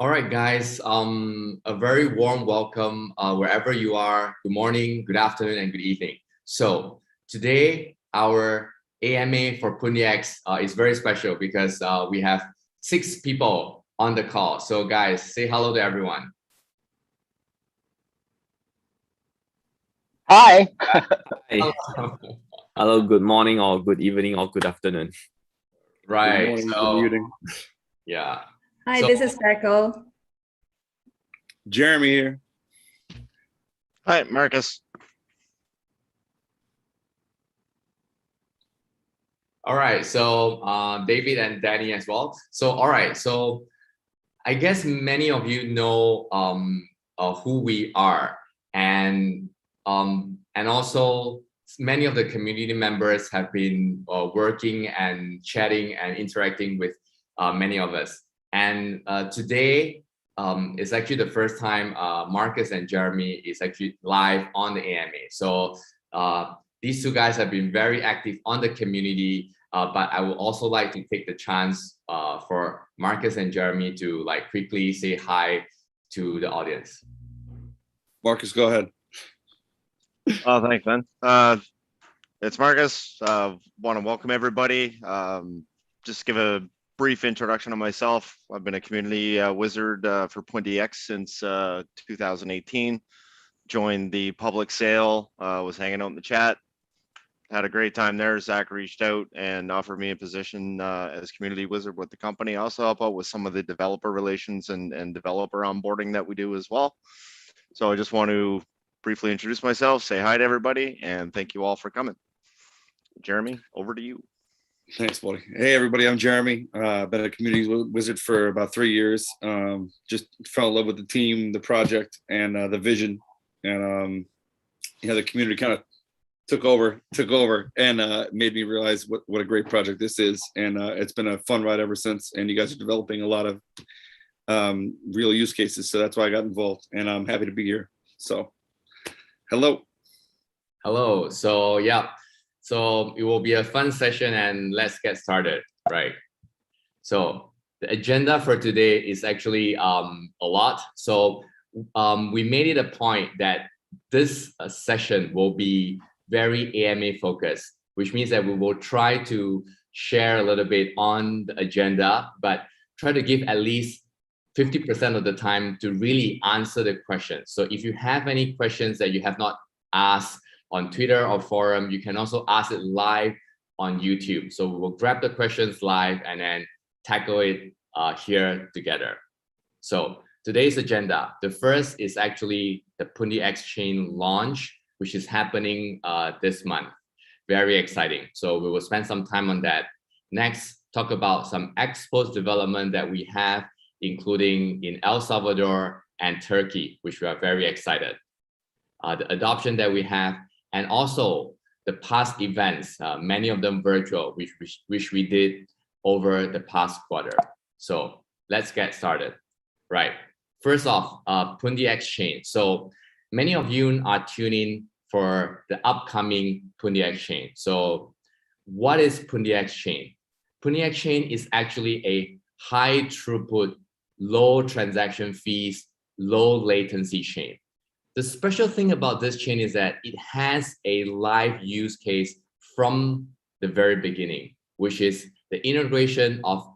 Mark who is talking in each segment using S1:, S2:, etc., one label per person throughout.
S1: All right, guys. A very warm welcome wherever you are. Good morning, good afternoon, and good evening. So today, our AMA for Pundi X is very special because we have 6 people on the call. So guys, say hello to everyone.
S2: Hi.
S3: Hi. Hello, good morning or good evening or good afternoon.
S1: Right.
S4: Good morning,
S1: So,
S4: good evening.
S1: yeah.
S5: Hi,
S1: So-
S5: this is Speckle.
S4: Jeremy here.
S2: Hi, Marcus.
S1: All right. So David and Danny as well. So all right. So I guess many of you know who we are, and also many of the community members have been working and chatting and interacting with many of us. And today is actually the first time Marcus and Jeremy is actually live on the AMA. So these 2 guys have been very active on the community, but I would also like to take the chance for Marcus and Jeremy to quickly say hi to the audience.
S4: Marcus, go ahead.
S2: Oh, thanks, man. It's Marcus. Want to welcome everybody. Just give a brief introduction of myself. I've been a community wizard for Pundi X since 2018. Joined the public sale, was hanging out in the chat. Had a great time there. Zach reached out and offered me a position as community wizard with the company. I also help out with some of the developer relations and developer onboarding that we do as well. So I just want to briefly introduce myself, say hi to everybody, and thank you all for coming. Jeremy, over to you.
S4: Thanks, buddy. Hey, everybody, I'm Jeremy. Been a community wizard for about 3 years. Just fell in love with the team, the project, and the vision. And the community kind of took over and made me realize what a great project this is. And it's been a fun ride ever since. And you guys are developing a lot of real use cases. So that's why I got involved, and I'm happy to be here. So hello.
S1: So yeah, so it will be a fun session, and let's get started. Right. So the agenda for today is actually a lot. So we made it a point that this session will be very AMA focused, which means that we will try to share a little bit on the agenda, but try to give at least 50% of the time to really answer the questions. So if you have any questions that you have not asked on Twitter or forum, you can also ask it live on YouTube. So we will grab the questions live and then tackle it here together. So today's agenda, the first is actually the Pundi X Chain launch, which is happening this month. Very exciting. So we will spend some time on that. Next, talk about some expos development that we have, including in El Salvador and Turkey, which we are very excited. The adoption that we have, and also the past events, many of them virtual, which we did over the past quarter. So let's get started. Right. First off, Pundi Exchange. So many of you are tuning for the upcoming Pundi Exchange. So what is Pundi Exchange? Pundi Exchange is actually a high throughput, low transaction fees, low latency chain. The special thing about this chain is that it has a live use case from the very beginning, which is the integration of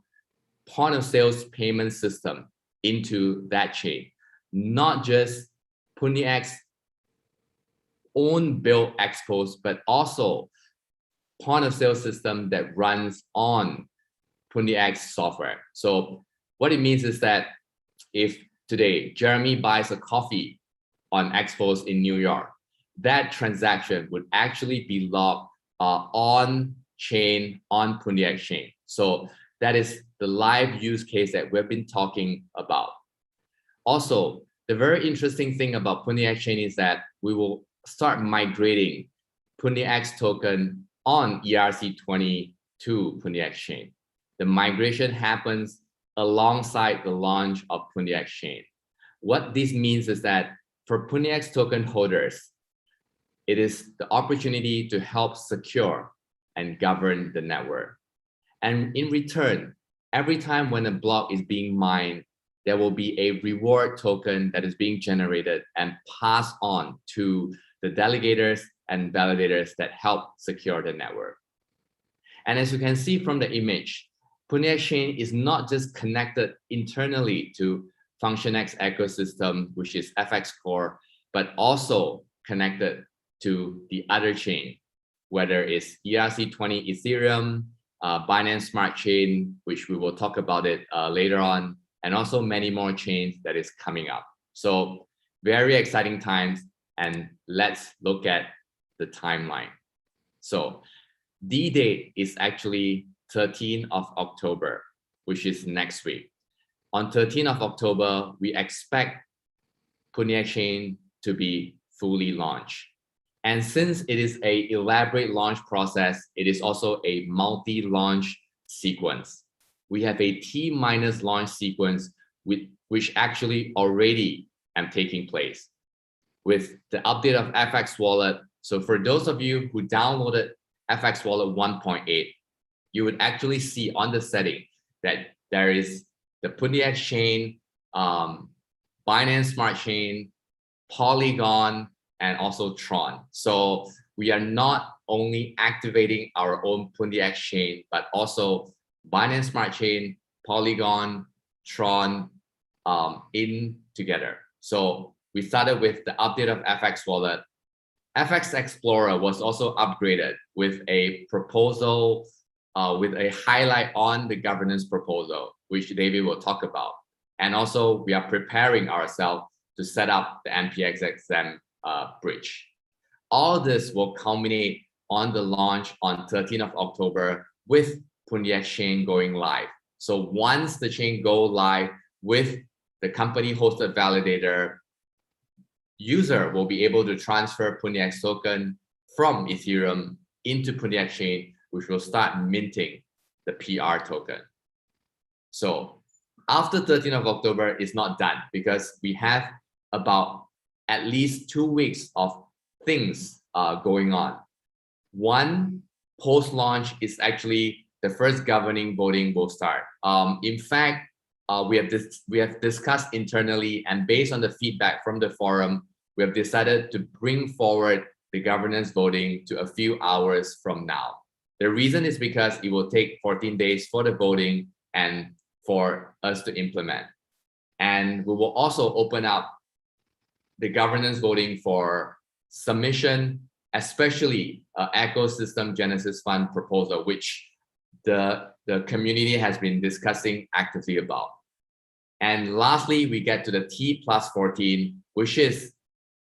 S1: point of sales payment system into that chain, not just Pundi X own built expos, but also point of sale system that runs on Pundi X software. So what it means is that if today Jeremy buys a coffee on expos in New York, that transaction would actually be logged on chain on Pundi Exchange. So that is the live use case that we've been talking about. Also, the very interesting thing about Pundi Exchange is that we will start migrating Pundi X token on ERC20 to Pundi Exchange. The migration happens alongside the launch of Pundi Exchange. What this means is that for Pundi X token holders, it is the opportunity to help secure and govern the network. And in return, every time when a block is being mined, there will be a reward token that is being generated and passed on to the delegators and validators that help secure the network. And as you can see from the image, Pundi Exchange is not just connected internally to FunctionX ecosystem, which is FX Core, but also connected to the other chain, whether it's ERC20 Ethereum, Binance Smart Chain, which we will talk about it later on, and also many more chains that is coming up. So very exciting times, and let's look at the timeline. So the date is actually 13th of October, which is next week. On 13th of October, we expect Pundi Exchange to be fully launched. And since it is an elaborate launch process, it is also a multi-launch sequence. We have a T- launch sequence which actually already am taking place with the update of FX Wallet. So for those of you who downloaded FX Wallet 1.8, you would actually see on the setting that there is the Pundi Exchange, Binance Smart Chain, Polygon, and also Tron. So we are not only activating our own Pundi Exchange, but also Binance Smart Chain, Polygon, Tron in together. So we started with the update of FX Wallet. FX Explorer was also upgraded with a proposal, with a highlight on the governance proposal, which David will talk about. And also we are preparing ourselves to set up the NPXXM bridge. All this will culminate on the launch on 13th of October with Pundi Exchange going live. So once the chain go live with the company hosted validator, user will be able to transfer Pundi X token from Ethereum into Pundi Exchange, which will start minting the PR token. So after 13th of October is not done because we have about at least 2 weeks of things going on. One, post-launch is actually the first governing voting will start. In fact, we have discussed internally, and based on the feedback from the forum, we have decided to bring forward the governance voting to a few hours from now. The reason is because it will take 14 days for the voting and for us to implement. And we will also open up the governance voting for submission, especially ecosystem Genesis Fund proposal, which the community has been discussing actively about. And lastly, we get to the T+14, which is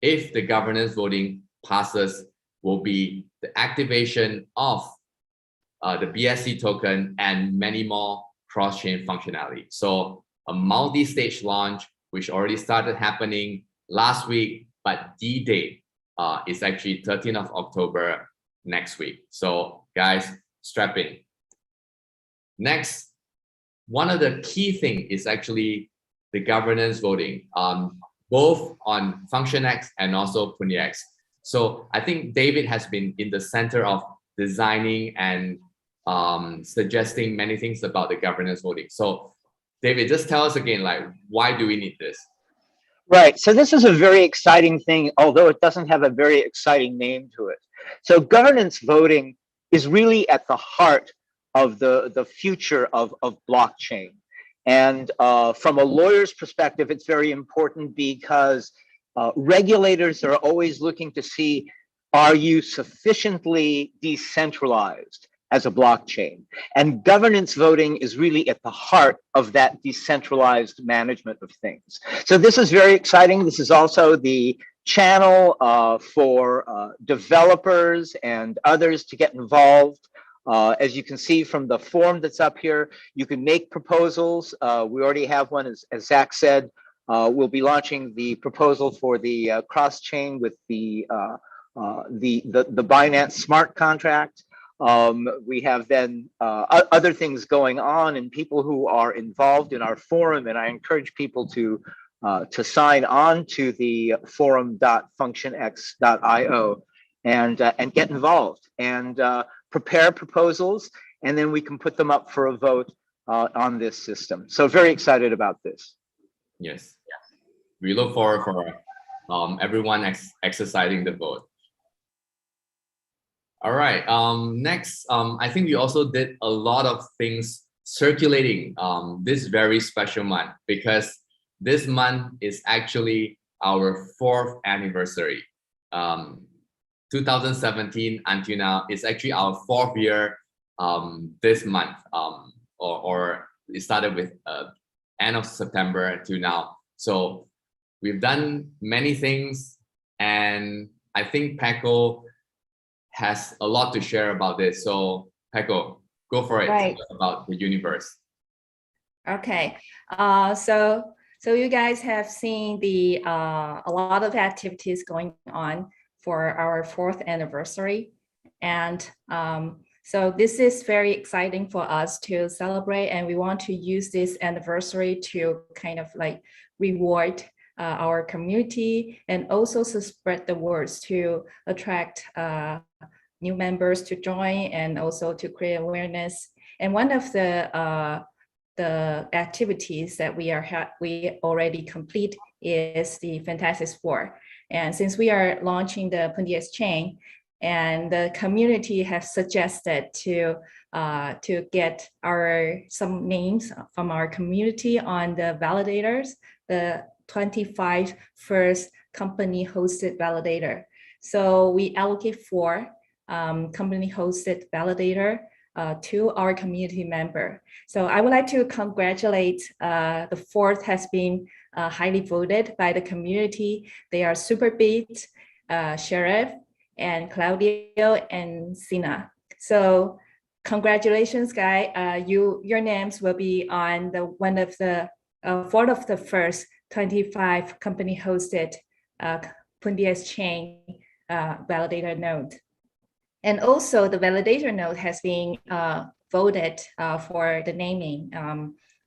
S1: if the governance voting passes, will be the activation of the BSC token and many more cross-chain functionality. So a multi-stage launch, which already started happening last week, but the date is actually 13th of October next week. So guys, strap in. Next, one of the key things is actually the governance voting, both on FunctionX and also Pundi X. So I think David has been in the center of designing and suggesting many things about the governance voting. So David, just tell us again, like, why do we need this?
S5: Right. So this is a very exciting thing, although it doesn't have a very exciting name to it. So governance voting is really at the heart of the future of blockchain. And from a lawyer's perspective, it's very important because regulators are always looking to see, are you sufficiently decentralized as a blockchain? And governance voting is really at the heart of that decentralized management of things. So this is very exciting. This is also the channel for developers and others to get involved. As you can see from the form that's up here, you can make proposals. We already have one, as Zach said. We'll be launching the proposal for the cross-chain with the Binance smart contract. We have then other things going on and people who are involved in our forum, and I encourage people to sign on to the forum.functionx.io and get involved and prepare proposals, and then we can put them up for a vote on this system. So very excited about this.
S1: Yes. We look forward for everyone exercising the vote. All right. Next, I think we also did a lot of things circulating this very special month, because this month is actually our 4th anniversary. 2017 until now, it's actually our 4th year this month, or it started with end of September until now. So we've done many things, and I think Paco has a lot to share about this. So Paco, go for it.
S6: Right.
S1: About the universe.
S6: Okay. So you guys have seen a lot of activities going on for our 4th anniversary, and so this is very exciting for us to celebrate, and we want to use this anniversary to kind of like reward our community, and also to spread the words to attract new members to join, and also to create awareness. And one of the activities that we already complete is the Fantastic Four. And since we are launching the Pundi Exchange, and the community has suggested to get some names from our community on the validators, the 25 first company hosted validator. So we allocate 4 company hosted validator to our community member. So I would like to congratulate the 4th has been highly voted by the community. They are Superbeat, Sheriff, and Claudio and Sina. So congratulations, guys. Your names will be on one of the 4 of the first 25 company hosted Pundi Exchange validator node. And also the validator node has been voted for the naming.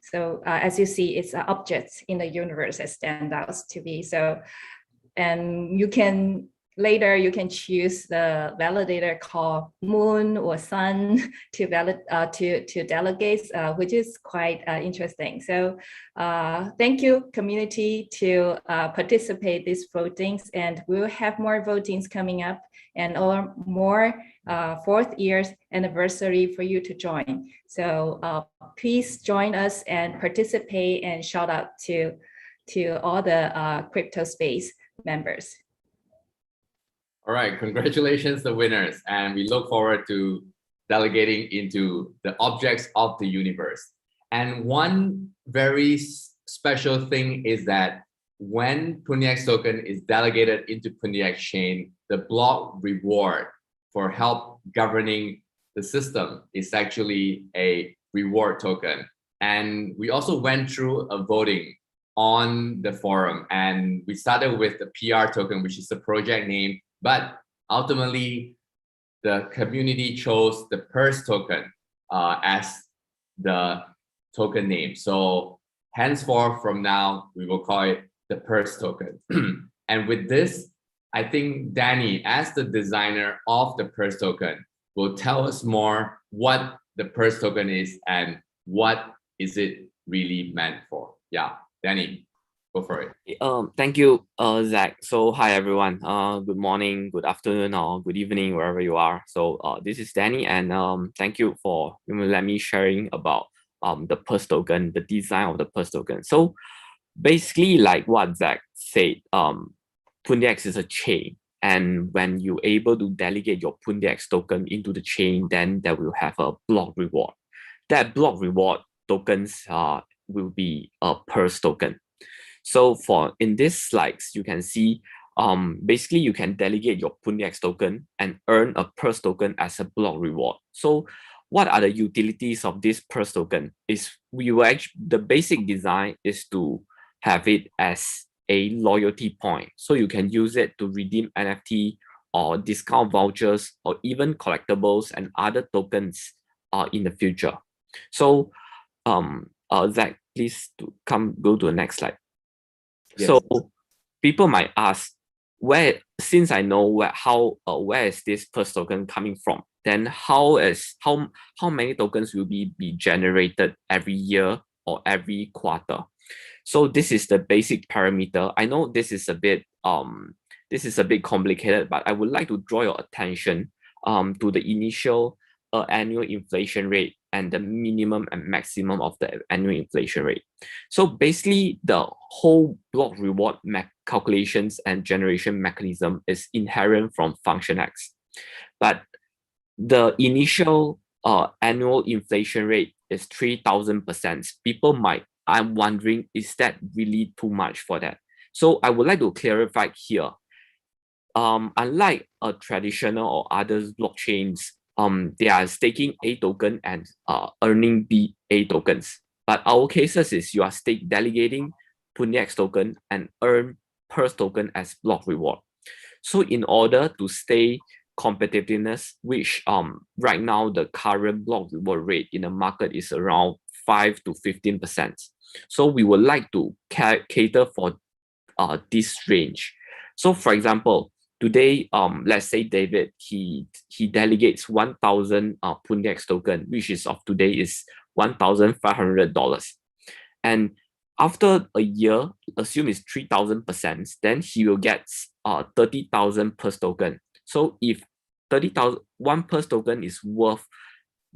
S6: So as you see, it's objects in the universe that stand out to be. So, and later you can choose the validator called Moon or Sun to delegates, which is quite interesting. So thank you, community, to participate these votings, and we'll have more votings coming up, and more 4th year's anniversary for you to join. So please join us and participate, and shout out to all the crypto space members.
S1: All right, congratulations, the winners, and we look forward to delegating into the objects of the universe. And one very special thing is that when Pundi X token is delegated into Pundi Exchange, the block reward for help governing the system is actually a reward token. And we also went through a voting on the forum, and we started with the PR token, which is the project name, but ultimately the community chose the purse token as the token name. So henceforth, from now, we will call it the purse token. And with this, I think Danny, as the designer of the purse token, will tell us more what the purse token is and what is it really meant for. Yeah, Danny, go for it.
S3: Thank you, Zach. So hi everyone. Good morning, good afternoon, or good evening, wherever you are. So this is Danny, and thank you for letting me sharing about the purse token, the design of the purse token. So basically, like what Zach said, Pundi X is a chain, and when you're able to delegate your Pundi X token into the chain, then that will have a block reward. That block reward tokens will be a purse token. So in these slides, you can see basically you can delegate your Pundi X token and earn a purse token as a block reward. So what are the utilities of this purse token? The basic design is to have it as a loyalty point. So you can use it to redeem NFT or discount vouchers or even collectibles and other tokens in the future. So Zach, please go to the next slide. Yes. So people might ask, since I know where is this purse token coming from, then how many tokens will be generated every year or every quarter? So this is the basic parameter. I know this is a bit complicated, but I would like to draw your attention to the initial annual inflation rate and the minimum and maximum of the annual inflation rate. So basically, the whole block reward calculations and generation mechanism is inherent from function X. But the initial annual inflation rate is 3,000%. I'm wondering, is that really too much for that? So I would like to clarify here. Unlike a traditional or other blockchains, they are staking A token and earning BA tokens. But our cases is you are delegating Pundi X token and earn PERS token as block reward. So in order to stay competitiveness, which right now the current block reward rate in the market is around 5 to 15%. So we would like to cater for this range. So for example, today, let's say David, he delegates 1,000 Pundi X token, which is of today is $1,500. And after a year, assume it's 3,000%, then he will get 30,000 PERS token. So if 30,000, one PERS token is worth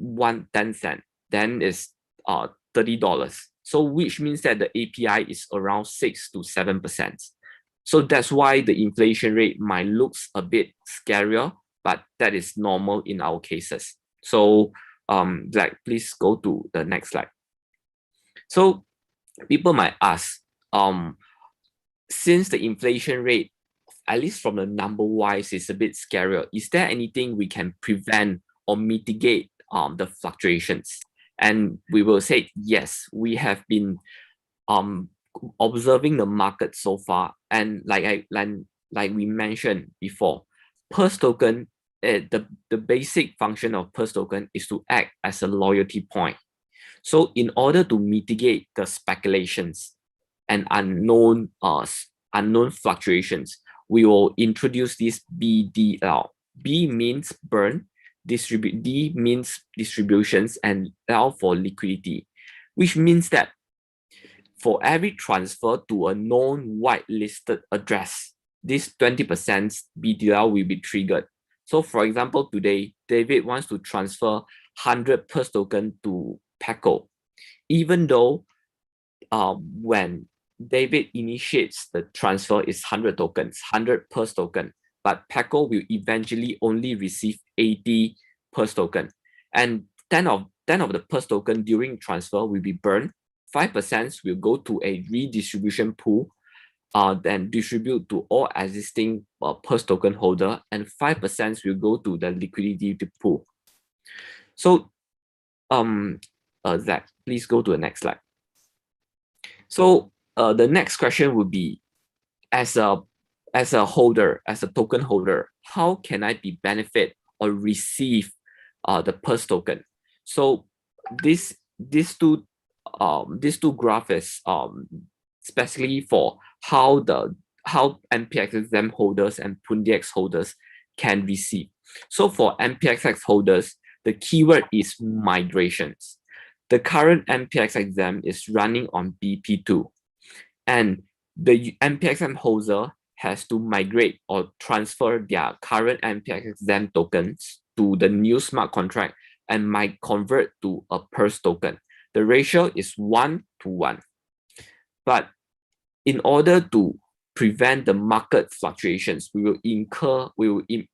S3: 10 cents, then it's $30. So which means that the API is around 6 to 7%. So that's why the inflation rate might look a bit scarier, but that is normal in our cases. So Zach, please go to the next slide. So people might ask, since the inflation rate, at least from the number wise, is a bit scarier, is there anything we can prevent or mitigate the fluctuations? And we will say, yes, we have been observing the market so far. And like we mentioned before, PERS token, the basic function of PERS token is to act as a loyalty point. So in order to mitigate the speculations and unknown fluctuations, we will introduce this BDL. B means burn, D means distributions, and L for liquidity, which means that for every transfer to a known whitelisted address, this 20% BDL will be triggered. So for example, today, David wants to transfer 100 PERS token to Paco. Even though when David initiates the transfer is 100 tokens, 100 PERS token, but Paco will eventually only receive 80 PERS token. And 10 of the PERS token during transfer will be burned. 5% will go to a redistribution pool, then distribute to all existing PERS token holder, and 5% will go to the liquidity pool. So, Zach, please go to the next slide. So, the next question would be, as a holder, as a token holder, how can I be benefit or receive the PERS token? So, these two graphs is especially for how MPXXM holders and Pundi X holders can receive. So for MPXX holders, the keyword is migrations. The current MPXXM is running on BP2, and the MPXM holder has to migrate or transfer their current MPXXM tokens to the new smart contract and might convert to a PERS token. The ratio is 1 to 1. But in order to prevent the market fluctuations, we will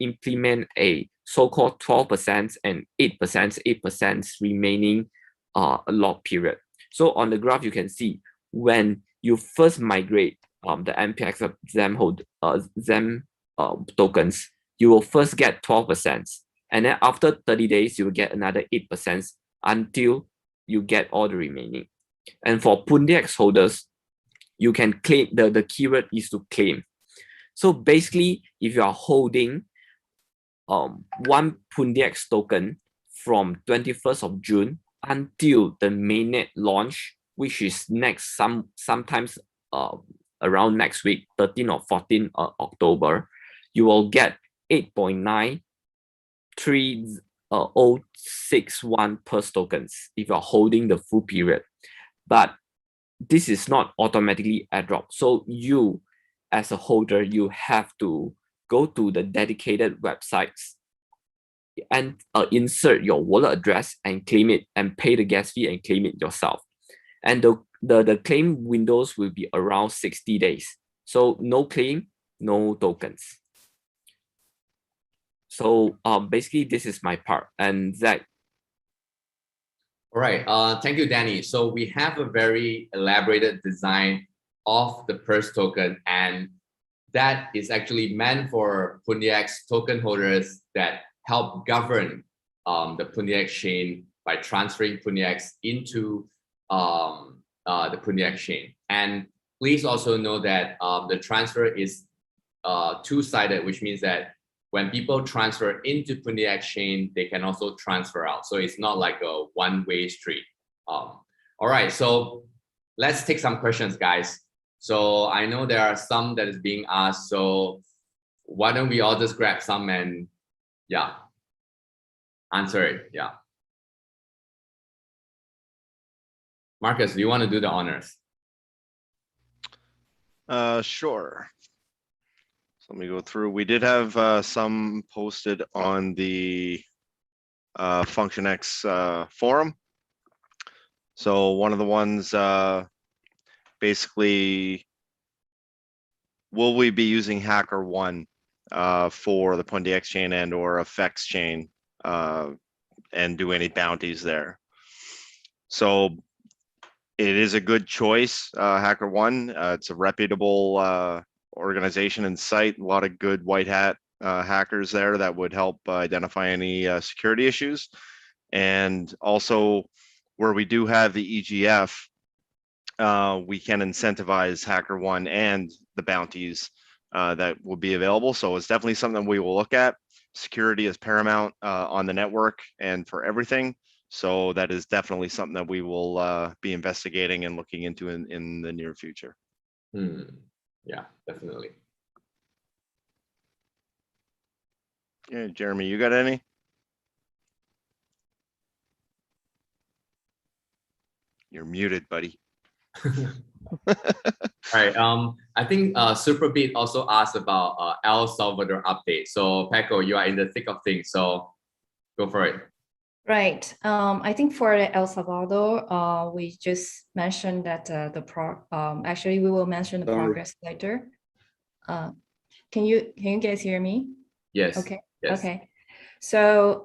S3: implement a so-called 12% and 8% remaining lock period. So on the graph, you can see when you first migrate the MPXXM tokens, you will first get 12%. And then after 30 days, you will get another 8% until you get all the remaining. And for Pundi X holders, you can claim, the keyword is to claim. So basically, if you are holding one Pundi X token from 21st of June until the mainnet launch, which is sometimes around next week, 13 or 14 October, you will get 8.93061 PERS tokens if you're holding the full period. But this is not automatically airdrop. So you, as a holder, you have to go to the dedicated websites and insert your wallet address and claim it and pay the gas fee and claim it yourself. And the claim windows will be around 60 days. So no claim, no tokens. So basically this is my part. And Zach.
S1: All right, thank you, Danny. So we have a very elaborated design of the purse token, and that is actually meant for Pundi X token holders that help govern the Pundi Exchange by transferring Pundi X into the Pundi Exchange. And please also know that the transfer is two-sided, which means that when people transfer into Pundi Exchange, they can also transfer out. So it's not like a one-way street. All right, so let's take some questions, guys. So I know there are some that is being asked. So why don't we all just grab some and answer it? Yeah. Marcus, do you want to do the honors?
S2: Sure. So let me go through. We did have some posted on the FunctionX forum. So one of the ones basically, will we be using HackerOne for the Pundi X chain and or FX chain and do any bounties there? So it is a good choice, HackerOne. It's a reputable organization and site. A lot of good white hat hackers there that would help identify any security issues. And also where we do have the EGF, we can incentivize HackerOne and the bounties that will be available. So it's definitely something we will look at. Security is paramount on the network and for everything. So that is definitely something that we will be investigating and looking into in the near future.
S1: Yeah, definitely.
S2: Yeah, Jeremy, you got any? You're muted, buddy.
S1: All right. I think Superbeat also asked about El Salvador update. So Paco, you are in the thick of things, so go for it.
S6: Right. I think for El Salvador, we just mentioned that actually we will mention the progress later. Can you guys hear me?
S1: Yes.
S6: Okay.
S1: Yes.
S6: Okay. So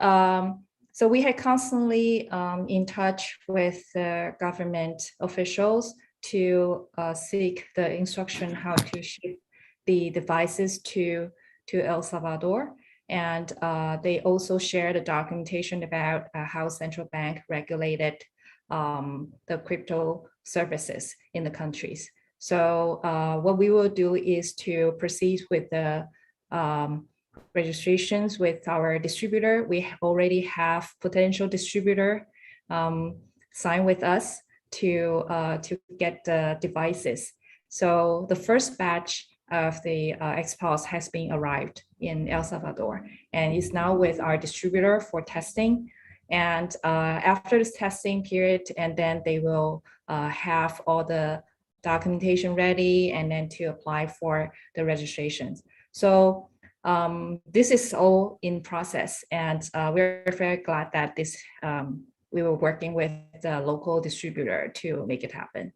S6: so we had constantly in touch with the government officials to seek the instruction how to ship the devices to El Salvador. And they also shared the documentation about how central bank regulated the crypto services in the countries. So what we will do is to proceed with the registrations with our distributor. We already have potential distributor sign with us to get the devices. So the first batch of the XPOS has been arrived in El Salvador and is now with our distributor for testing. And after this testing period, and then they will have all the documentation ready and then to apply for the registrations. So this is all in process, and we're very glad that this we were working with the local distributor to make it happen.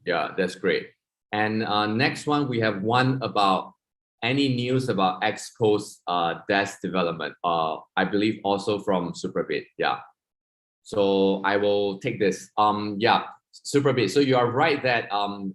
S1: Yeah, that's great. And next one, we have one about any news about Expo's desk development. I believe also from Superbit. Yeah. So I will take this. Yeah, Superbit. So you are right that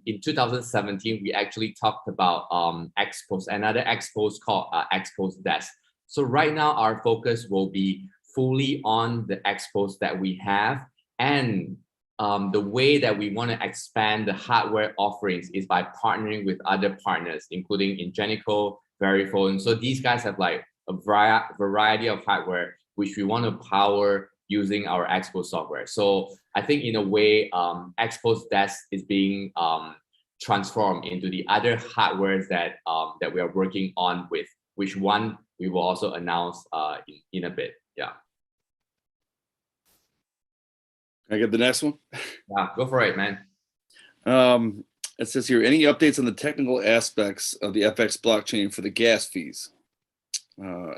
S1: in 2017 we actually talked about Expos, another Expos called Expos desk. So right now our focus will be fully on the Expos that we have, and the way that we want to expand the hardware offerings is by partnering with other partners, including Ingenico, Verifone. So these guys have like a variety of hardware which we want to power using our Expo software. So I think in a way, Expo's desk is being transformed into the other hardware that that we are working on with, which one we will also announce in a bit. Yeah.
S4: Can I get the next one?
S1: Yeah, go for it, man.
S4: It says here, any updates on the technical aspects of the FX blockchain for the gas fees?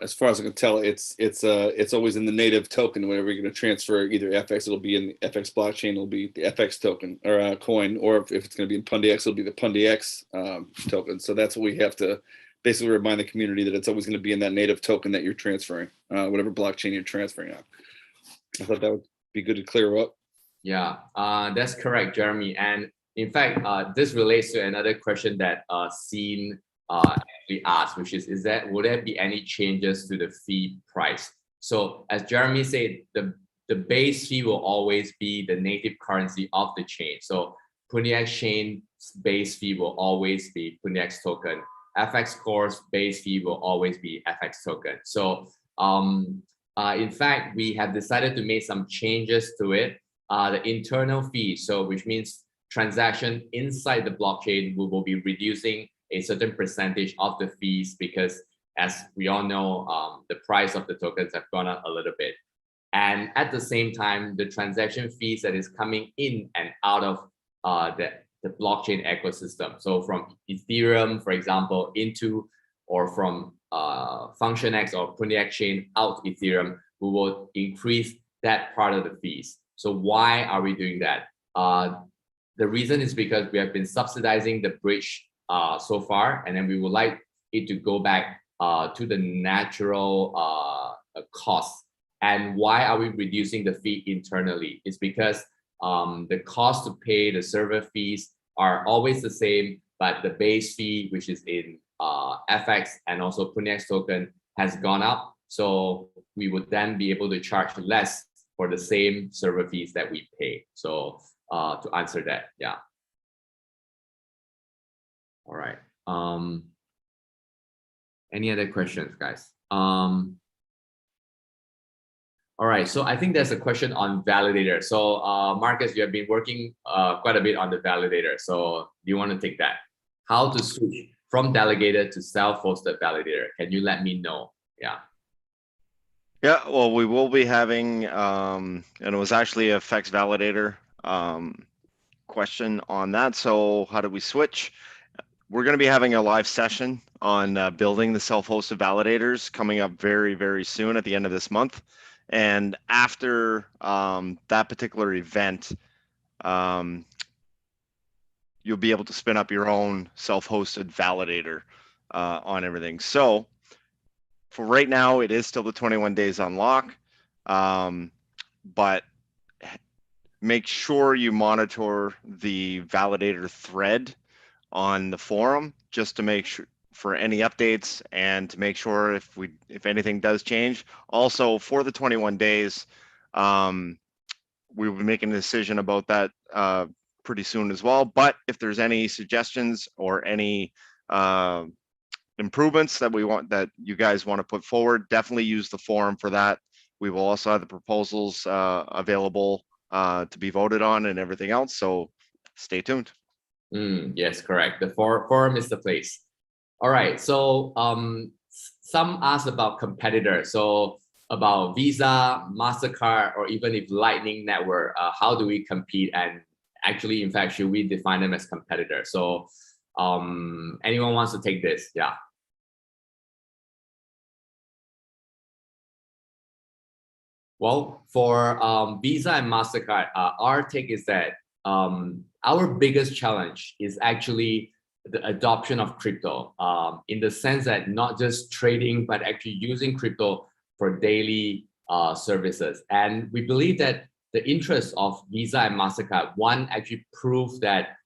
S4: As far as I can tell, it's always in the native token. Whenever you're going to transfer either FX, it'll be in the FX blockchain. It'll be the FX token or coin, or if it's going to be in Pundi X, it'll be the Pundi X token. So that's what we have to basically remind the community, that it's always going to be in that native token that you're transferring, whatever blockchain you're transferring on. I thought that would be good to clear up.
S1: Yeah, that's correct, Jeremy. And in fact, this relates to another question that Scene actually asked, which is that would there be any changes to the fee price? So as Jeremy said, the base fee will always be the native currency of the chain. So Pundi X Chain's base fee will always be Pundi X token. FX Core's base fee will always be FX token. So in fact, we have decided to make some changes to it. The internal fee, so which means transaction inside the blockchain, we will be reducing a certain percentage of the fees, because as we all know, the price of the tokens have gone up a little bit. And at the same time, the transaction fees that is coming in and out of the blockchain ecosystem. So from Ethereum, for example, into, or from FunctionX or Pundi Exchange out Ethereum, we will increase that part of the fees. So why are we doing that? The reason is because we have been subsidizing the bridge so far, and then we would like it to go back to the natural cost. And why are we reducing the fee internally? It's because the cost to pay the server fees are always the same, but the base fee, which is in FX and also Pundi X token, has gone up. So we would then be able to charge less for the same server fees that we pay. So to answer that, yeah. All right. Any other questions, guys? All right, so I think there's a question on validator. So Marcus, you have been working quite a bit on the validator. So do you want to take that? How to switch from delegated to self-hosted validator? Can you let me know? Yeah.
S2: Yeah, well, we will be having, and it was actually a FX validator question on that. So how do we switch? We're going to be having a live session on building the self-hosted validators coming up very, very soon at the end of this month. And after that particular event, you'll be able to spin up your own self-hosted validator on everything. So for right now, it is still the 21 days on lock, but make sure you monitor the validator thread on the forum just to make sure for any updates and to make sure if anything does change. Also for the 21 days, we will be making a decision about that pretty soon as well. But if there's any suggestions or any improvements that you guys want to put forward, definitely use the forum for that. We will also have the proposals available to be voted on and everything else. So stay tuned.
S1: Yes, correct. The forum is the place. All right, so some asked about competitors. So about Visa, Mastercard, or even if Lightning Network, how do we compete? And actually, in fact, should we define them as competitors? So anyone wants to take this? Yeah. Well, for Visa and Mastercard, our take is that our biggest challenge is actually the adoption of crypto, in the sense that not just trading, but actually using crypto for daily services. And we believe that the interest of Visa and Mastercard, one, actually proves that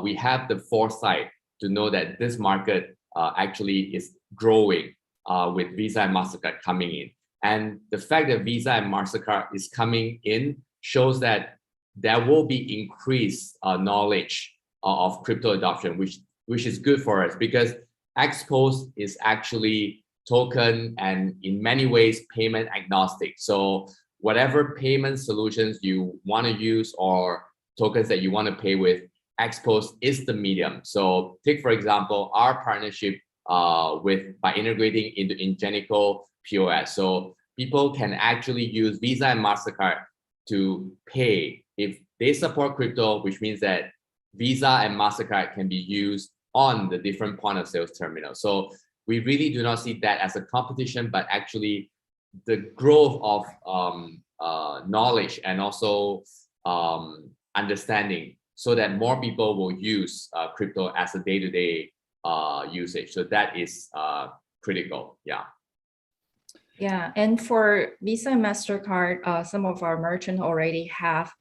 S1: we have the foresight to know that this market actually is growing with Visa and Mastercard coming in. And the fact that Visa and Mastercard is coming in shows that there will be increased knowledge of crypto adoption, which is good for us, because Expo is actually token and in many ways payment agnostic. So whatever payment solutions you want to use or tokens that you want to pay with, Expo is the medium. So take, for example, our partnership by integrating into Ingenico POS. So people can actually use Visa and Mastercard to pay. If they support crypto, which means that Visa and Mastercard can be used on the different point of sales terminals. So we really do not see that as a competition, but actually the growth of knowledge and also understanding, so that more people will use crypto as a day-to-day usage. So that is critical. Yeah.
S6: Yeah, and for Visa and Mastercard, some of our merchants already have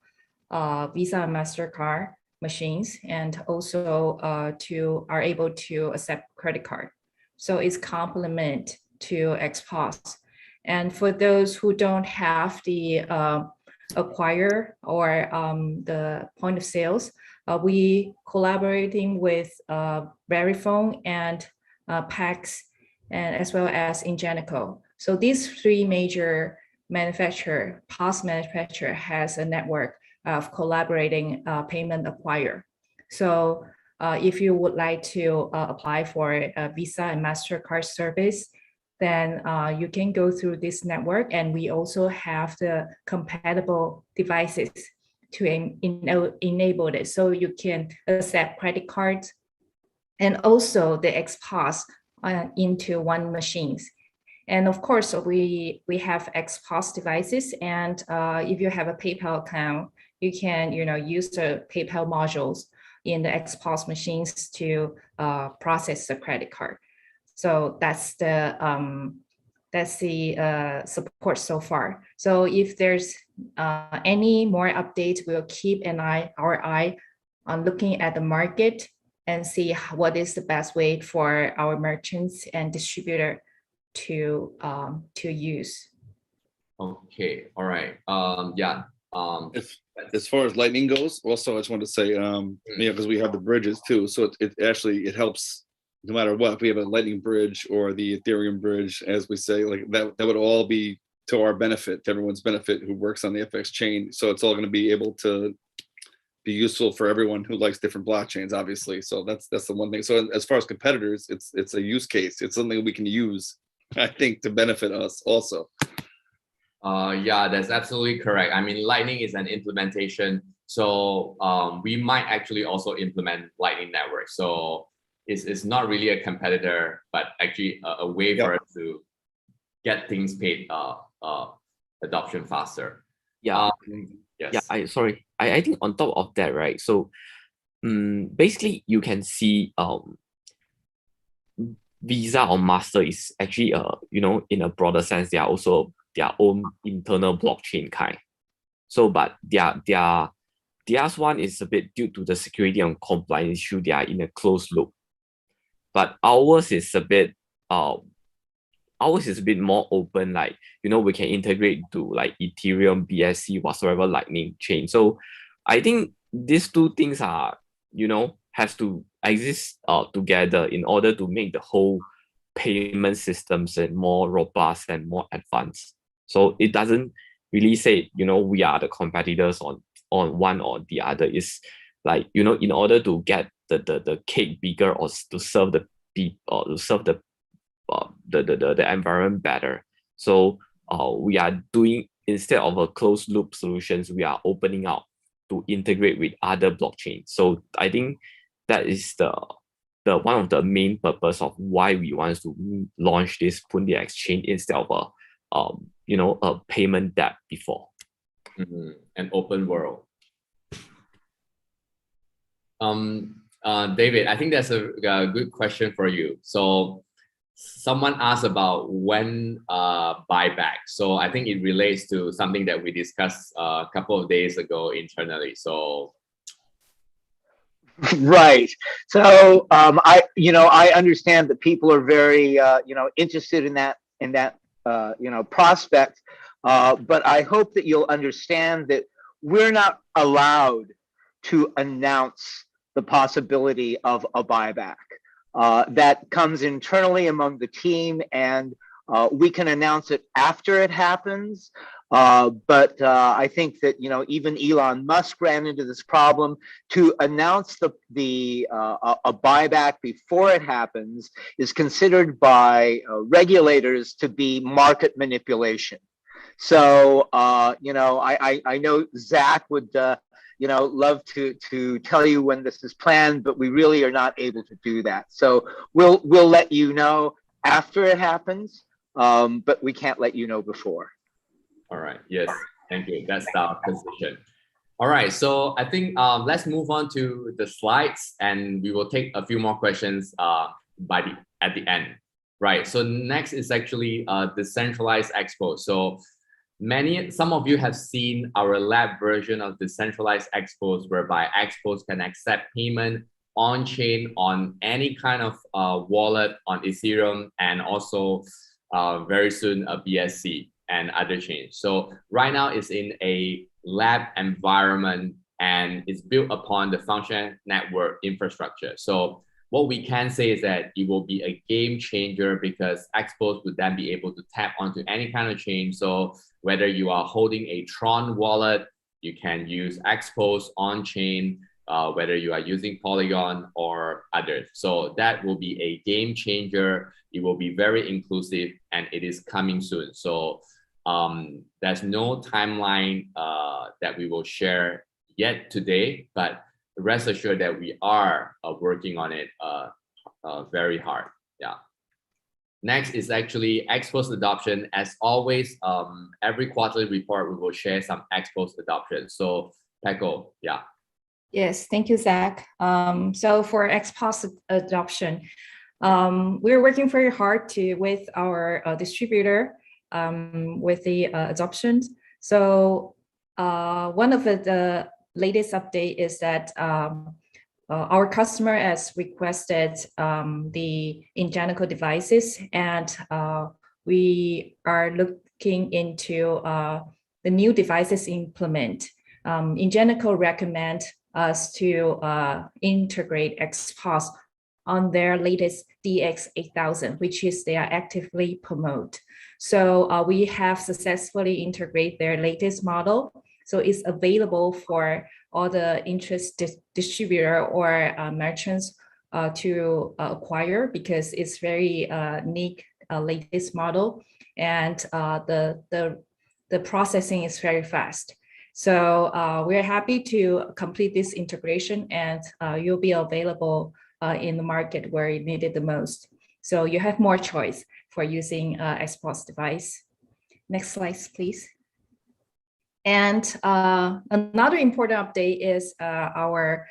S6: Visa and Mastercard machines, and also are able to accept credit card. So it's complement to XPOS. And for those who don't have the acquire or the point of sales, we collaborating with Verifone and PAX, and as well as Ingenico. So these three major POS manufacturer has a network of collaborating payment acquire. So if you would like to apply for a Visa and Mastercard service, then you can go through this network, and we also have the compatible devices to enable it. So you can accept credit cards and also the XPOS into one machines. And of course, we have XPOS devices, and if you have a PayPal account, you can use the PayPal modules in the XPOS machines to process the credit card. So that's the support so far. So if there's any more updates, we'll keep our eye on looking at the market and see what is the best way for our merchants and distributor to use.
S1: Okay. All right. Yeah.
S4: As far as Lightning goes, also I just wanted to say, because we have the bridges too, so it helps no matter what. If we have a Lightning bridge or the Ethereum bridge, as we say, like that would all be to our benefit, to everyone's benefit who works on the FX chain. So it's all going to be able to be useful for everyone who likes different blockchains, obviously. So that's the one thing. So as far as competitors, it's a use case. It's something we can use, I think, to benefit us also.
S1: Yeah, that's absolutely correct. I mean, Lightning is an implementation. So we might actually also implement Lightning Network. So it's not really a competitor, but actually a way for us to get things paid adoption faster.
S3: Yeah.
S1: Yes.
S3: Yeah, I think on top of that, right? So basically you can see Visa or Master is actually in a broader sense, they are also their own internal blockchain kind. So but theirs one is a bit due to the security and compliance issue, they are in a closed loop. But ours is a bit more open, like we can integrate to like Ethereum, BSC, whatsoever Lightning chain. So I think these two things are has to exist together in order to make the whole payment systems and more robust and more advanced. So it doesn't really say we are the competitors on one or the other. It's like in order to get the cake bigger, or to serve the people, or to serve the environment better. So we are doing, instead of a closed loop solutions, we are opening out to integrate with other blockchains. So I think that is the one of the main purpose of why we want to launch this Pundi Exchange instead of a payment debt before.
S1: An open world. David, I think that's a good question for you. So someone asked about when buyback. So I think it relates to something that we discussed a couple of days ago internally. So
S5: right. So I understand that people are very interested in that prospect, but I hope that you'll understand that we're not allowed to announce the possibility of a buyback. That comes internally among the team, and we can announce it after it happens. But I think that even Elon Musk ran into this problem. To announce a buyback before it happens is considered by regulators to be market manipulation. So I know Zach would love to tell you when this is planned, but we really are not able to do that. So we'll let you know after it happens, but we can't let you know before.
S1: All right. Yes. Thank you. That's our position. All right. So I think let's move on to the slides, and we will take a few more questions at the end. Right. So next is actually Decentralized Expo. So some of you have seen our lab version of Decentralized Expos, whereby expos can accept payment on chain on any kind of wallet on Ethereum, and also very soon a BSC and other chains. So right now it's in a lab environment, and it's built upon the function network infrastructure. So what we can say is that it will be a game changer, because expos would then be able to tap onto any kind of chain. So whether you are holding a Tron wallet, you can use expos on chain, whether you are using Polygon or others. So that will be a game changer. It will be very inclusive, and it is coming soon. So there's no timeline that we will share yet today, but rest assured that we are working on it very hard. Yeah. Next is actually Expo Adoption. As always, every quarterly report, we will share some Expo Adoption. So Peko, yeah.
S6: Yes, thank you, Zach. So for Expo Adoption, we're working very hard with our distributor with the adoptions. So one of the latest update is that our customer has requested the Ingenico devices, and we are looking into the new devices implement. Ingenico recommend us to integrate XPOS on their latest DX8000, which is they are actively promote. So we have successfully integrated their latest model. So it's available for all the interest distributor or merchants to acquire, because it's very unique latest model, and the processing is very fast. So we're happy to complete this integration, and you'll be available in the market where you need it the most. So you have more choice for using XPOS device. Next slide, please. And another important update is our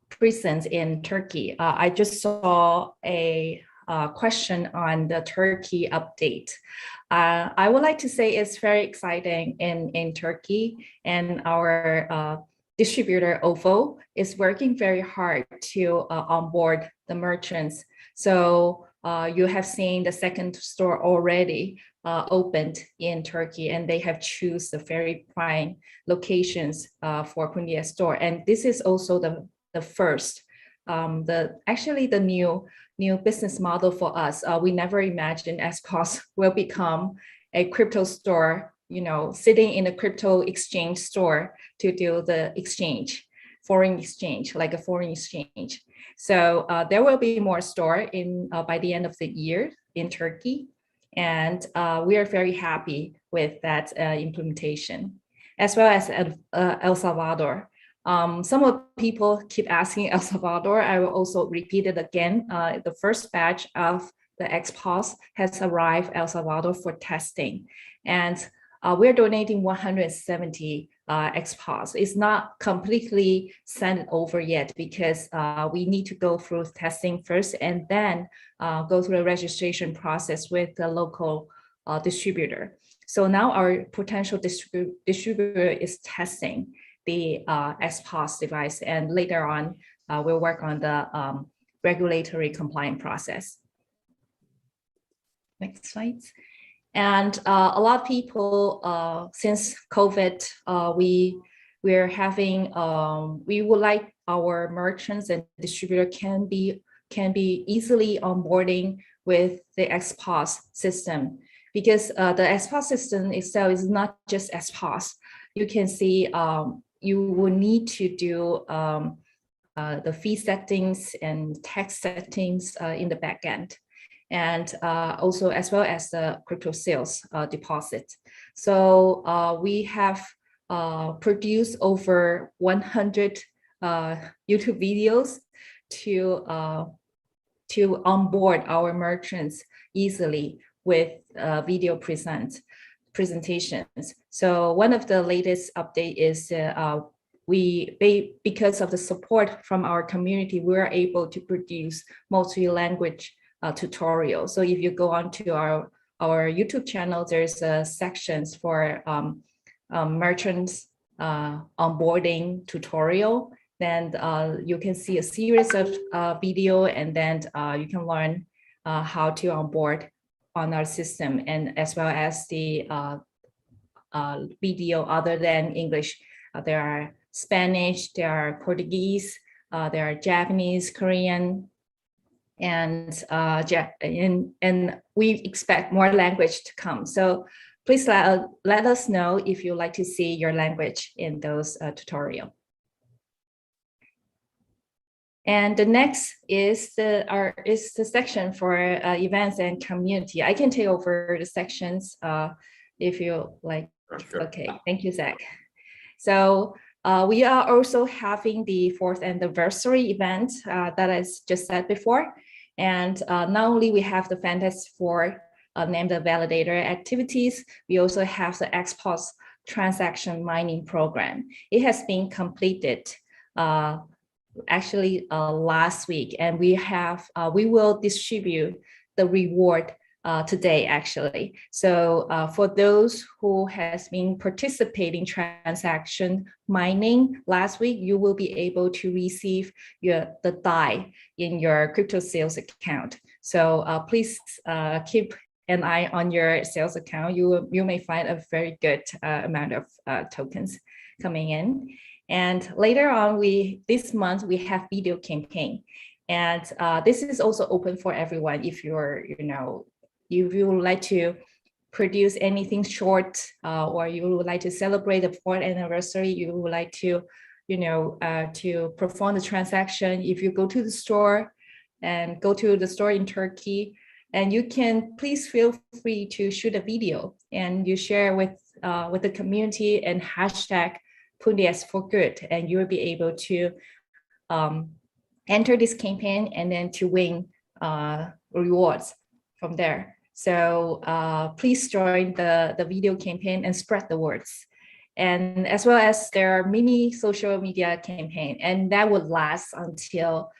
S6: presence in Turkey. I just saw a question on the Turkey update. I would like to say it's very exciting in Turkey, and our distributor OVO is working very hard to onboard the merchants. So you have seen the second store already opened in Turkey, and they have choose the very prime locations for Pundi X store. And this is also the first, actually the new business model for us. We never imagined XPOS will become a crypto store, sitting in a crypto exchange store to do the exchange, foreign exchange, like a foreign exchange. So there will be more store by the end of the year in Turkey. And we are very happy with that implementation, as well as El Salvador. Some of people keep asking El Salvador. I will also repeat it again. The first batch of the XPOS has arrived El Salvador for testing, and we're donating 170 XPOS. It's not completely sent over yet, because we need to go through testing first, and then go through the registration process with the local distributor. So now our potential distributor is testing the XPOS device, and later on we'll work on the regulatory compliant process. Next slide. And a lot of people, since COVID, we're having, we would like our merchants and distributor can be easily onboarding with the XPOS system, because the XPOS system itself is not just XPOS. You can see you will need to do the fee settings and tax settings in the back end, and also as well as the crypto sales deposit. So we have produce over 100 YouTube videos to onboard our merchants easily with video presentations. So one of the latest update is because of the support from our community, we are able to produce multi-language tutorials. So if you go onto our YouTube channel, there's sections for merchants onboarding tutorial. Then you can see a series of video, and then you can learn how to onboard on our system, and as well as the video other than English. There are Spanish, there are Portuguese, there are Japanese, Korean, and we expect more language to come. So please let us know if you'd like to see your language in those tutorials. And the next is the section for events and community. I can take over the sections if you like.
S1: Sure.
S6: Okay, thank you, Zach. So we are also having the 4th anniversary event that I just said before. And not only we have the Fantastic Four named the validator activities, we also have the Expo transaction mining program. It has been completed actually last week, and we will distribute the reward today actually. So for those who has been participating transaction mining last week, you will be able to receive the DAI in your crypto sales account. So please keep an eye on your sales account. You may find a very good amount of tokens coming in. And later on, this month we have video campaign, and this is also open for everyone. If if you would like to produce anything short, or you would like to celebrate the 4th anniversary, you would like to, to perform the transaction. If you go to the store in Turkey, and you can please feel free to shoot a video and you share with the community and hashtag Pundi X for good, and you will be able to enter this campaign and then to win rewards from there. So please join the video campaign and spread the words. And as well as there are mini social media campaign, and that would last until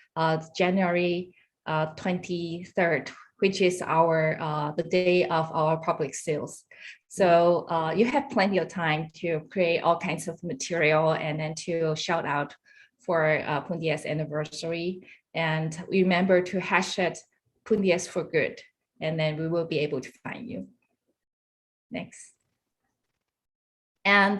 S6: January 23rd, which is the day of our public sales. So you have plenty of time to create all kinds of material and then to shout out for Pundi X anniversary. And remember to hashtag Pundi X for good, and then we will be able to find you. Next. And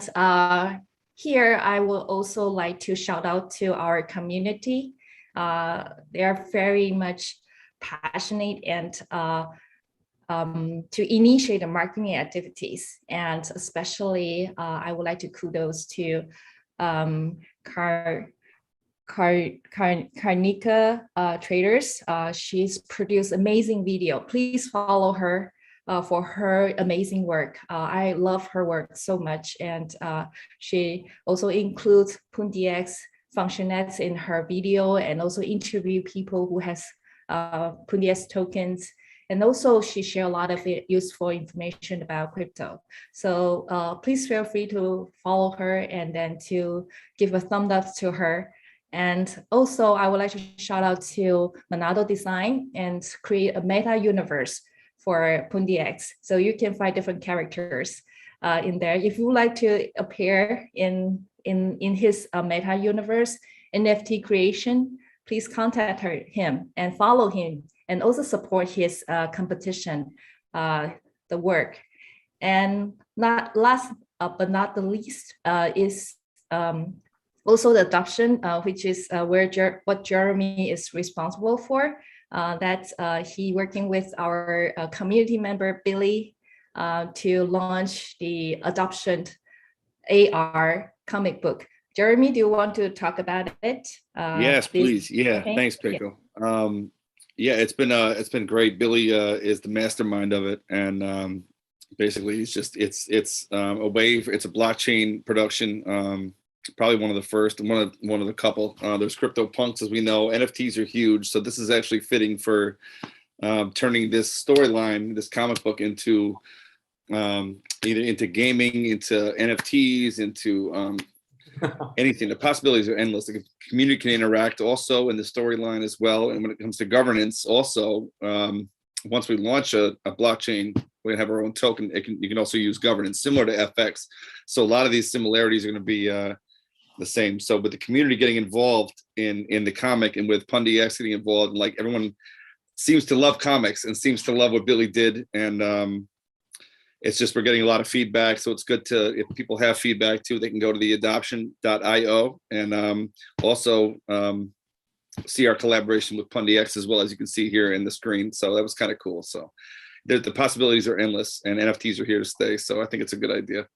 S6: here I will also like to shout out to our community. They are very much passionate and to initiate the marketing activities. And especially I would like to kudos to Karnika Traders. She's produced amazing video. Please follow her for her amazing work. I love her work so much. And she also includes Pundi X functionettes in her video, and also interview people who has Pundi X tokens. And also she shared a lot of useful information about crypto. So please feel free to follow her and then to give a thumbs up to her. And also I would like to shout out to Monado Design and create a meta universe for Pundi X. So you can find different characters in there. If you would like to appear in his meta universe NFT creation, please contact him and follow him, and also support his competition, the work. And not last but not the least is also the adoption, which is what Jeremy is responsible for. That he working with our community member Billy to launch the adoption AR comic book. Jeremy, do you want to talk about it?
S4: Yes, please. Yeah,
S6: okay.
S4: Thanks, Pico. Yeah, it's been great. Billy is the mastermind of it, and basically it's a wave. It's a blockchain production. Probably one of the first, one of the couple. There's CryptoPunks, as we know. NFTs are huge, so this is actually fitting for turning this storyline, this comic book, into either into gaming, into NFTs, into anything. The possibilities are endless. The community can interact also in the storyline as well. And when it comes to governance, also, once we launch a blockchain, we have our own token. You can also use governance similar to FX. So a lot of these similarities are going to be the same. So with the community getting involved in the comic, and with Pundi X getting involved, and like everyone seems to love comics and seems to love what Billy did, and it's just we're getting a lot of feedback. So it's good to, if people have feedback too, they can go to the adoption.io and also see our collaboration with Pundi X as well, as you can see here in the screen. So that was kind of cool. So the possibilities are endless, and NFTs are here to stay. So I think it's a good idea.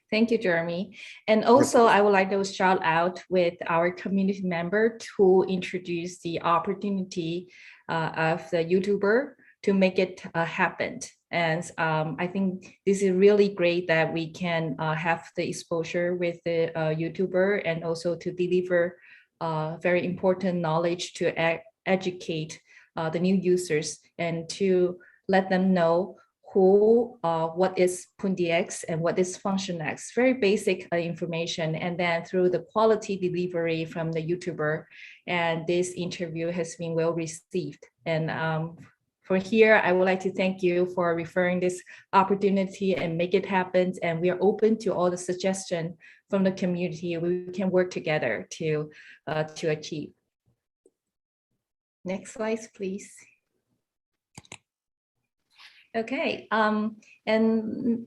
S6: Thank you, Jeremy. And also, I would like to shout out with our community member to introduce the opportunity of the YouTuber to make it happen. And I think this is really great that we can have the exposure with the YouTuber, and also to deliver very important knowledge to educate the new users, and to let them know what is Pundi X and what is Function X, very basic information. And then through the quality delivery from the YouTuber, and this interview has been well received. And for here, I would like to thank you for referring this opportunity and make it happen. And we are open to all the suggestions from the community. We can work together to achieve. Next slide, please. Okay, and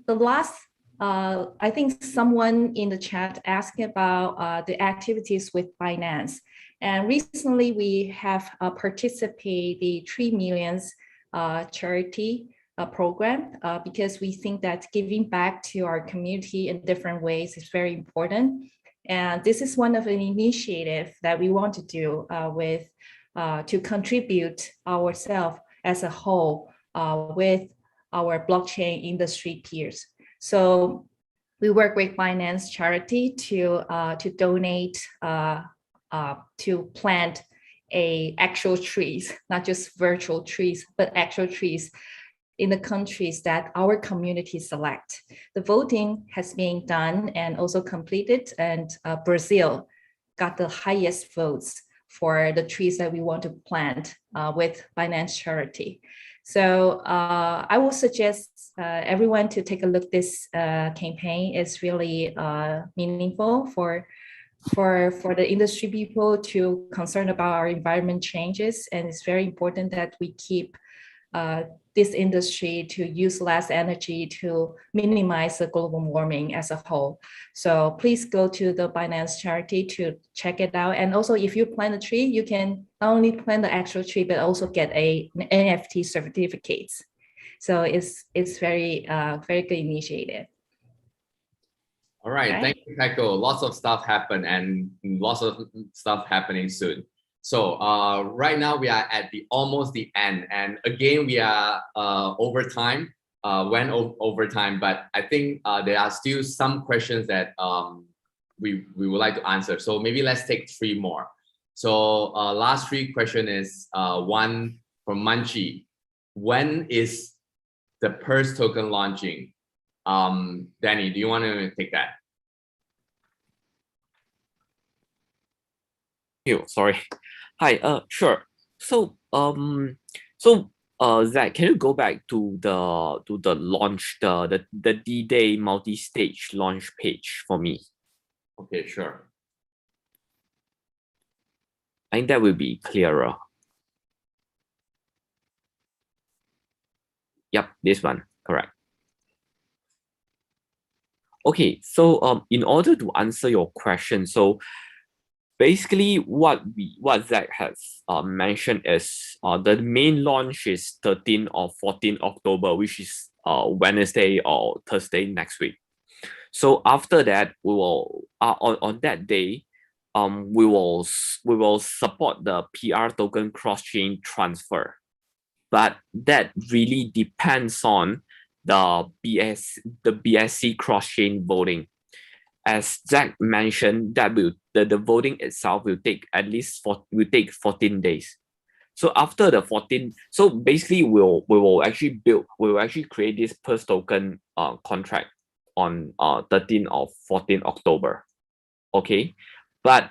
S6: the last, I think someone in the chat asked about the activities with finance. And recently we have participated the 3 millions charity program because we think that giving back to our community in different ways is very important. And this is one of an initiative that we want to do to contribute ourselves as a whole with our blockchain industry peers. So we work with finance charity to donate to plant actual trees, not just virtual trees, but actual trees in the countries that our community select. The voting has been done and also completed, and Brazil got the highest votes for the trees that we want to plant with finance charity. So I will suggest everyone to take a look. This campaign is really meaningful for the industry people to concern about our environment changes, and it's very important that we keep this industry to use less energy to minimize the global warming as a whole. So please go to the Binance charity to check it out. And also, if you plant a tree, you can not only plant the actual tree, but also get an NFT certificates. So it's very good initiative.
S1: All right,
S6: Okay.
S1: Thank you, Peko. Lots of stuff happen, and lots of stuff happening soon. So right now we are at almost the end, and again we are over time, went over time, but I think there are still some questions that we would like to answer. So maybe let's take 3 more. So last 3 question is one from Munchie. When is the Purse token launching? Danny, do you want to take that?
S3: Sorry. Hi. Sure. So Zach, can you go back to the launch, the D-Day multi-stage launch page for me?
S1: Okay, sure.
S3: I think that will be clearer. Yep, this one, correct. Okay, so in order to answer your question, so basically what Zach has mentioned is the main launch is 13 or 14 October, which is Wednesday or Thursday next week. So after that, we will on that day, we will support the PR token cross-chain transfer, but that really depends on the BSC cross-chain voting. As Zach mentioned, that the voting itself will take at least 14 days. So after the 14, so basically we will actually create this Pulse token contract on 13 or 14 October. Okay, but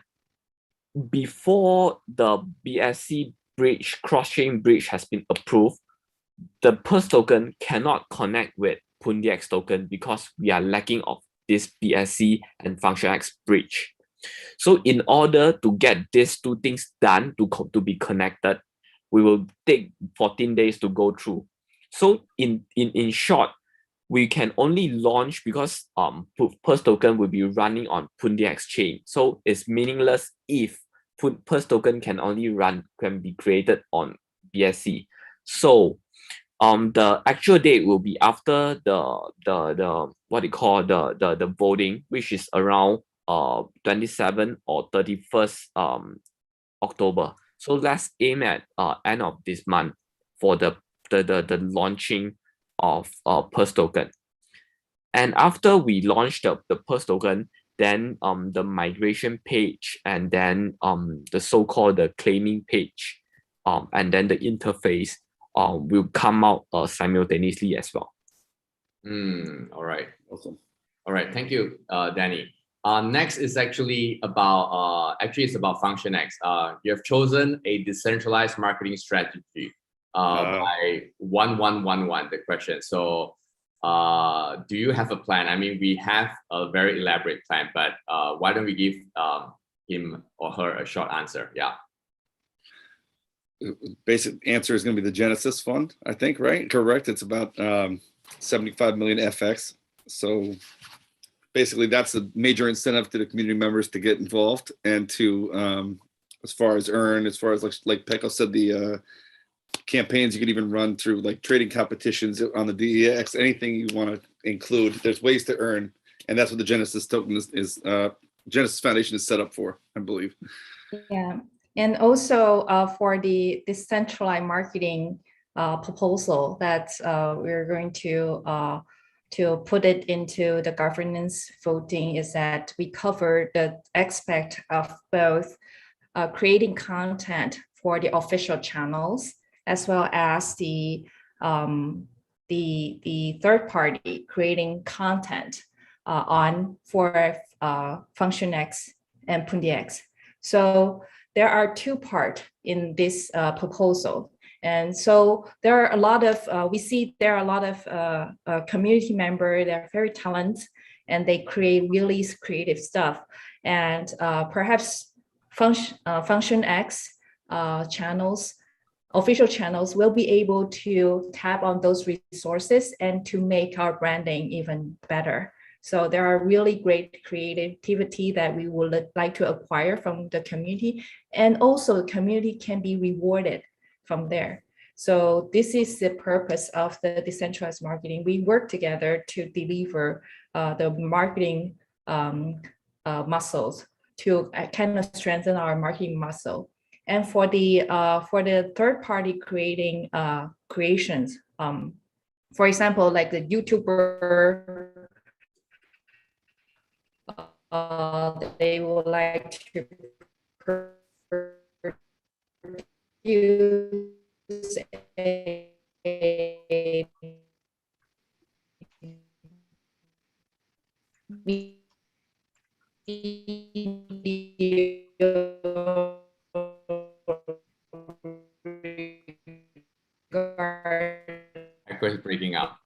S3: before the BSC bridge, cross-chain bridge has been approved, the Pulse token cannot connect with Pundi X token because we are lacking of this BSC and FunctionX bridge. So in order to get these two things done to be connected, we will take 14 days to go through. So in short, we can only launch because Pulse token will be running on Pundi Exchange. So it's meaningless if Pulse token can be created on BSC. So the actual date will be after the what you call the voting, which is around 27 or 31st October. So let's aim at end of this month for the launching of Pulse token. And after we launch the Pulse token, then the migration page and then the so-called the claiming page and then the interface will come out simultaneously as well.
S1: All right.
S4: Awesome.
S1: All right. Thank you, Danny. Next is actually about it's about FunctionX. You have chosen a decentralized marketing strategy by 1111. The question. So, do you have a plan? I mean, we have a very elaborate plan, but why don't we give him or her a short answer? Yeah.
S4: Basic answer is going to be the Genesis Fund, I think, right? Correct. It's about 75 million FX. So basically, that's a major incentive to the community members to get involved and to, as far as like Peko said, the campaigns you could even run through like trading competitions on the DEX, anything you want to include. There's ways to earn, and that's what the Genesis token is Genesis Foundation is set up for, I believe.
S6: Yeah. And also for the decentralized marketing proposal that we're going to put it into the governance voting is that we cover the aspect of both creating content for the official channels as well as the third party creating content for FunctionX and Pundi X. So there are two parts in this proposal. And so there are a lot of, we see there are a lot of community members, they're very talented and they create really creative stuff. And perhaps FunctionX channels, official channels will be able to tap on those resources and to make our branding even better. So there are really great creativity that we would like to acquire from the community, and also the community can be rewarded from there. So this is the purpose of the decentralized marketing. We work together to deliver the marketing muscles to kind of strengthen our marketing muscle. And for the third party creating creations, for example, like the YouTuber, they would like to use a video
S1: Echo is breaking up.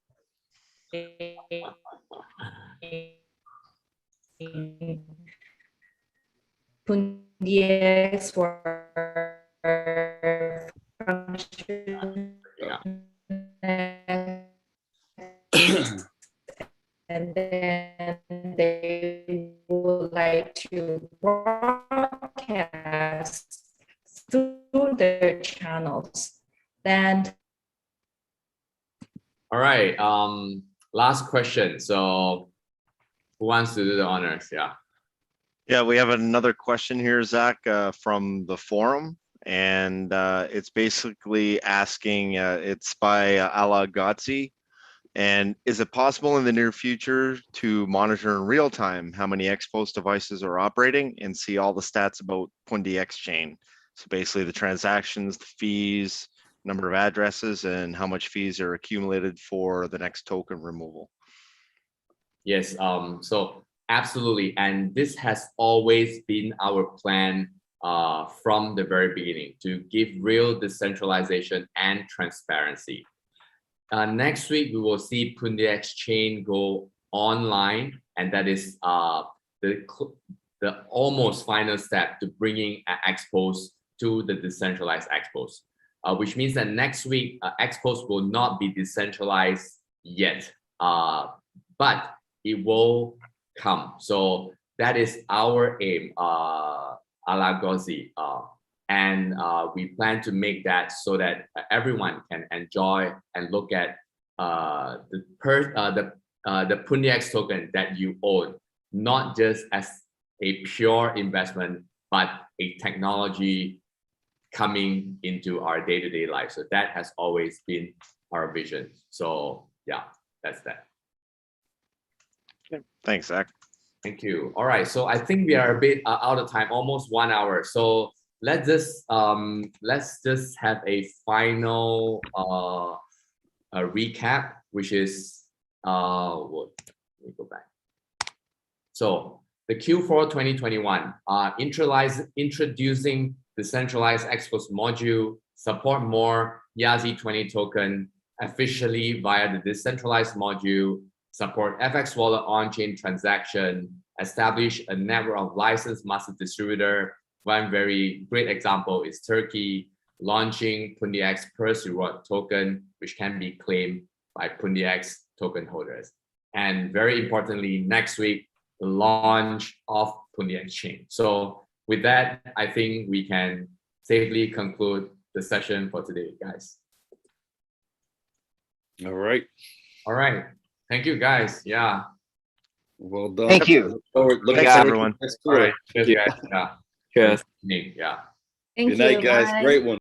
S6: Pundi X for and then they would like to broadcast through their channels. Then
S1: All right. Last question. So who wants to do the honors? Yeah.
S2: Yeah, we have another question here, Zach, from the forum, and it's basically asking, it's by Ala Gotzi, And is it possible in the near future to monitor in real time how many Xpo's devices are operating and see all the stats about Pundi X Chain? So basically the transactions, the fees, number of addresses, and how much fees are accumulated for the next token removal.
S1: Yes, so absolutely. And this has always been our plan from the very beginning, to give real decentralization and transparency. Next week, we will see Pundi X Chain go online, and that is the almost final step to bringing expos to the decentralized expos, which means that next week, expos will not be decentralized yet, but it will come. So that is our aim, Alagosi. And we plan to make that so that everyone can enjoy and look at the Pundi X token that you own, not just as a pure investment, but a technology coming into our day-to-day life. So that has always been our vision. So yeah, that's that.
S2: Okay. Thanks, Zach.
S1: Thank you. All right, so I think we are a bit out of time, almost 1 hour. So let's just have a final recap, which is let me go back. So the Q4 2021, introducing Decentralized Expos module, support more YAZI20 token officially via the decentralized module, support FX wallet on-chain transaction, establish a network of licensed master distributor. One very great example is Turkey launching Pundi X Purse Reward token, which can be claimed by Pundi X token holders. And very importantly, next week, the launch of Pundi Exchange. So with that, I think we can safely conclude the session for today, guys.
S4: All right.
S1: All right. Thank you, guys. Yeah.
S4: Well done.
S5: Thank you.
S4: Looking
S2: Thanks,
S4: forward to
S2: everyone.
S4: the next
S1: All
S4: quarter.
S1: right. Cheers, guys. Yeah.
S3: Cheers.
S1: Yeah.
S6: Thank
S4: Good night,
S6: you.
S4: guys.
S6: Bye.
S4: Great one.